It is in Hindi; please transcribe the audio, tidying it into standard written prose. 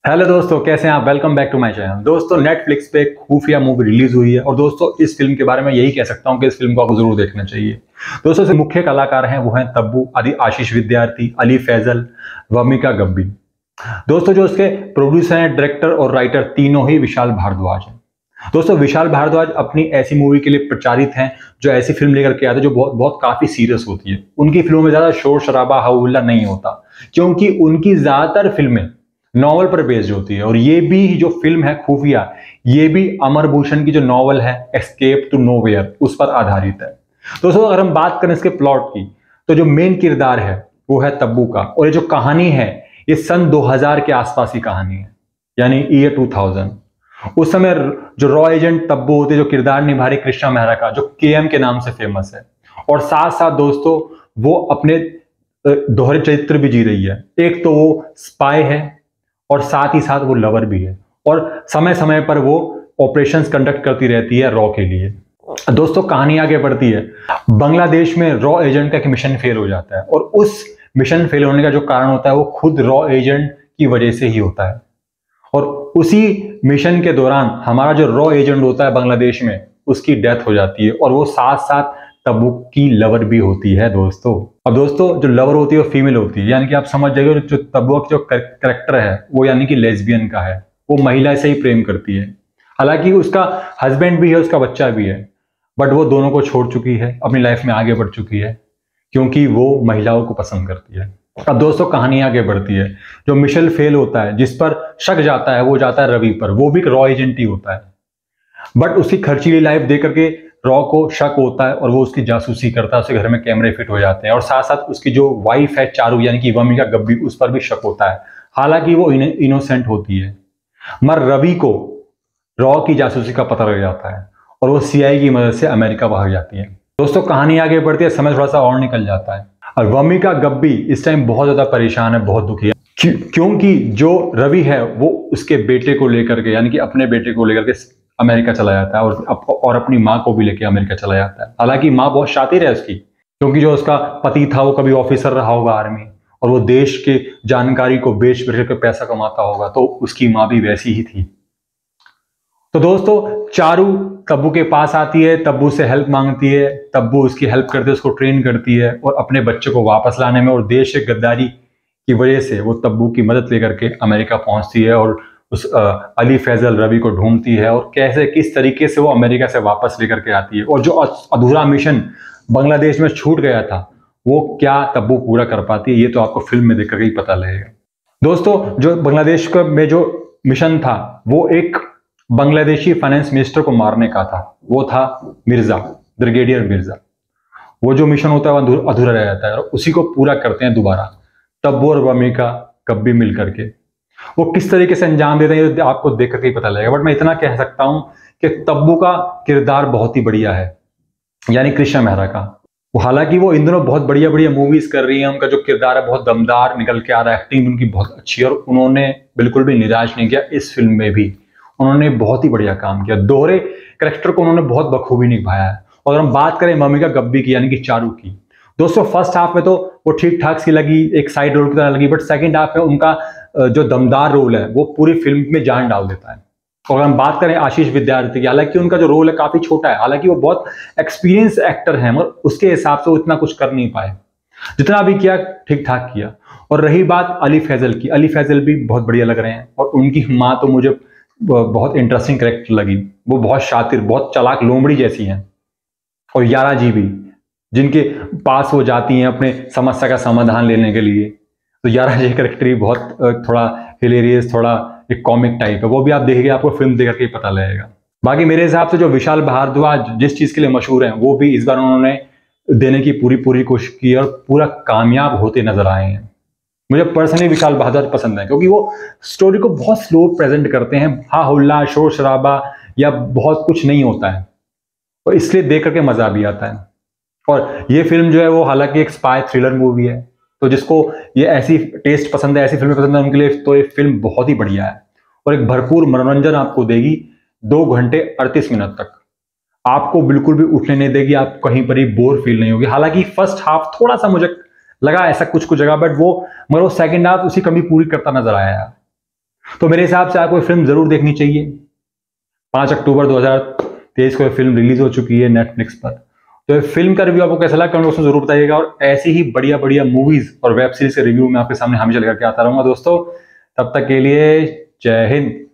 हेलो दोस्तों, कैसे हैं आप। Welcome back to my channel. दोस्तों, नेटफ्लिक्स पे एक खुफिया मूवी रिलीज हुई है और दोस्तों इस फिल्म के बारे में यही कह सकता हूं कि इस फिल्म को आपको जरूर देखना चाहिए। दोस्तों, इसके मुख्य कलाकार हैं वो हैं तब्बू, आदि आशीष विद्यार्थी, अली फैजल, वमिका गब्बी। दोस्तों, जो इसके प्रोड्यूसर हैं, डायरेक्टर और राइटर तीनों ही विशाल भारद्वाज हैं। दोस्तों, विशाल भारद्वाज अपनी ऐसी मूवी के लिए प्रचारित हैं जो ऐसी फिल्म लेकर के आते हैं जो बहुत बहुत काफी सीरियस होती है। उनकी फिल्मों में ज्यादा शोर शराबा हल्ला नहीं होता क्योंकि उनकी ज्यादातर फिल्में नॉवल पर बेस्ड होती है। और ये भी जो फिल्म है खुफिया, ये भी अमरभूषण की जो नॉवल है एस्केप टू नोवेयर, उस पर आधारित है। दोस्तों, अगर हम बात करें इसके प्लॉट की तो जो मेन किरदार है वो है तब्बू का, और ये जो कहानी है ये सन 2000 के आसपास की कहानी है, यानी ईयर 2000। उस समय जो रॉ एजेंट तब्बू होते, जो किरदार निभा रही कृष्णा मेहरा का, जो केएम के नाम से फेमस है, और साथ साथ दोस्तों वो अपने दोहरे चरित्र भी जी रही है। एक तो वो स्पाई है और साथ ही साथ वो लवर भी है, और समय समय पर वो ऑपरेशंस कंडक्ट करती रहती है रॉ के लिए। दोस्तों, कहानी आगे बढ़ती है। बांग्लादेश में रॉ एजेंट का एक मिशन फेल हो जाता है, और उस मिशन फेल होने का जो कारण होता है वो खुद रॉ एजेंट की वजह से ही होता है। और उसी मिशन के दौरान हमारा जो रॉ एजेंट होता है बांग्लादेश में, उसकी डेथ हो जाती है, और वो साथ साथ तब्बू की लवर भी होती है दोस्तों। अब दोस्तों, जो लवर होती है वो फीमेल होती है, यानी कि आप समझ जाइए जो तब्बू का जो करेक्टर है वो यानी कि लेस्बियन का है। वो महिला से ही प्रेम करती है। हालांकि उसका हस्बैंड भी है, उसका बच्चा भी है, बट वो दोनों को छोड़ चुकी है, अपनी लाइफ में आगे बढ़ चुकी है क्योंकि वो महिलाओं को पसंद करती है। अब दोस्तों, कहानी आगे बढ़ती है। जो मिशन फेल होता है, जिस पर शक जाता है, वो जाता है रवि पर। वो भी एक रॉ एजेंट ही होता है, बट उसकी खर्चीली लाइफ देख करके रॉ को शक होता है और वो उसकी जासूसी करता है। उसके घर में कैमरे फिट हो जाते हैं, और साथ साथ उसकी जो वाइफ है चारू, यानी कि वमिका गब्बी, उस पर भी शक होता है। हालांकि वो इनोसेंट होती है, मगर रवि को रॉ की जासूसी का पता लग जाता है और वो सीआई की मदद से अमेरिका भाग जाती है। दोस्तों, कहानी आगे बढ़ती है, समय थोड़ा सा और निकल जाता है, और वमिका गब्बी इस टाइम बहुत ज्यादा परेशान है, बहुत दुखी है, क्योंकि जो रवि है वो उसके बेटे को लेकर के, यानी कि अपने बेटे को लेकर के अमेरिका चला जाता है, और अपनी माँ को भी लेकर अमेरिका चला जाता है। हालांकि माँ बहुत शातिर है उसकी, क्योंकि जो उसका पति था वो कभी ऑफिसर रहा होगा आर्मी, और वो देश के जानकारी को बेच बेच कर पैसा कमाता होगा, तो उसकी माँ भी वैसी ही थी। तो दोस्तों, चारू तब्बू के पास आती है, तब्बू से हेल्प मांगती है, तब्बू उसकी हेल्प करते, उसको ट्रेन करती है, और अपने बच्चे को वापस लाने में और देश से गद्दारी की वजह से वो तब्बू की मदद लेकर के अमेरिका पहुंचती है, और उस अली फैजल रवि को ढूंढती है, और कैसे किस तरीके से वो अमेरिका से वापस लेकर के आती है, और जो अधूरा मिशन बांग्लादेश में छूट गया था वो क्या तब्बू पूरा कर पाती है, ये तो आपको फिल्म में देख करके ही पता लगेगा। दोस्तों, जो बांग्लादेश में जो मिशन था वो एक बांग्लादेशी फाइनेंस मिनिस्टर को मारने का था। वो था मिर्जा, ब्रिगेडियर मिर्जा। वो जो मिशन होता है वो अधूरा रह जाता है, और उसी को पूरा करते हैं दोबारा तब्बू और वमिका गब्बी मिल करके। वो किस तरीके से अंजाम देते हैं ये आपको देख करके ही पता लगेगा, बट मैं इतना कह सकता हूं कि तब्बू का किरदार बहुत ही बढ़िया है, यानी कृष्णा मेहरा का। हालांकि वो इन दिनों बहुत बढ़िया बढ़िया मूवीज कर रही है, उनका जो किरदार है बहुत दमदार निकल के आ रहा है, एक्टिंग उनकी बहुत अच्छी है, और उन्होंने बिल्कुल भी निराश नहीं किया। इस फिल्म में भी उन्होंने बहुत ही बढ़िया काम किया, दोहरे कैरेक्टर को उन्होंने बहुत बखूबी निभाया है। और हम बात करें वमिका गब्बी की, यानी कि चारू की, दोस्तों फर्स्ट हाफ में तो वो ठीक ठाक सी लगी, एक साइड रोल की तरह लगी, बट सेकंड हाफ में उनका जो दमदार रोल है वो पूरी फिल्म में जान डाल देता है। और हम बात करें आशीष विद्यार्थी की, हालांकि उनका जो रोल है काफी छोटा है, हालांकि वो बहुत एक्सपीरियंस एक्टर है, मगर उसके हिसाब से वो इतना कुछ कर नहीं पाए। जितना भी किया ठीक ठाक किया। और रही बात अली फैजल की, अली फैजल भी बहुत बढ़िया लग रहे हैं, और उनकी माँ तो मुझे बहुत इंटरेस्टिंग कैरेक्टर लगी। वो बहुत शातिर, बहुत चालाक लोमड़ी जैसी हैं। और यारा जी भी, जिनके पास वो जाती हैं अपने समस्या का समाधान लेने के लिए, तो यारा जी कैरेक्टर ही बहुत थोड़ा हिलेरियस, थोड़ा एक कॉमिक टाइप है। वो भी आप देखेंगे, आपको फिल्म देख करके पता लगेगा। बाकी मेरे हिसाब से जो विशाल भारद्वाज जिस चीज के लिए मशहूर हैं, वो भी इस बार उन्होंने देने की पूरी कोशिश की और पूरा कामयाब होते नजर आए हैं। मुझे पर्सनली विशाल भारद्वाज पसंद है, क्योंकि वो स्टोरी को बहुत स्लो प्रेजेंट करते हैं, हा हुल्ला शोर शराबा या बहुत कुछ नहीं होता है, और इसलिए देख करके मजा भी आता है। और ये फिल्म जो है वो हालांकि एक स्पाई थ्रिलर मूवी है, तो जिसको ये ऐसी टेस्ट पसंद है, ऐसी फिल्में पसंद है, उनके लिए तो ये फिल्म बहुत ही बढ़िया है, और एक भरपूर मनोरंजन आपको देगी। 2 घंटे 38 मिनट तक आपको बिल्कुल भी उठने नहीं देगी, आप कहीं पर ही बोर फील नहीं होगी। हालांकि फर्स्ट हाफ थोड़ा सा मुझे लगा ऐसा कुछ जगह, बट मगर वो सेकंड हाफ उसी कमी पूरी करता नजर आया है। तो मेरे हिसाब से आपको फिल्म जरूर देखनी चाहिए। 5 अक्टूबर 2023 को यह फिल्म रिलीज हो चुकी है नेटफ्लिक्स पर। तो फिल्म का रिव्यू आपको कैसा लगा कमेंट बॉक्स में जरूर बताइएगा, और ऐसी ही बढ़िया बढ़िया मूवीज और वेब सीरीज के रिव्यू में आपके सामने हमेशा लेकर के आता रहूंगा दोस्तों। तब तक के लिए जय हिंद।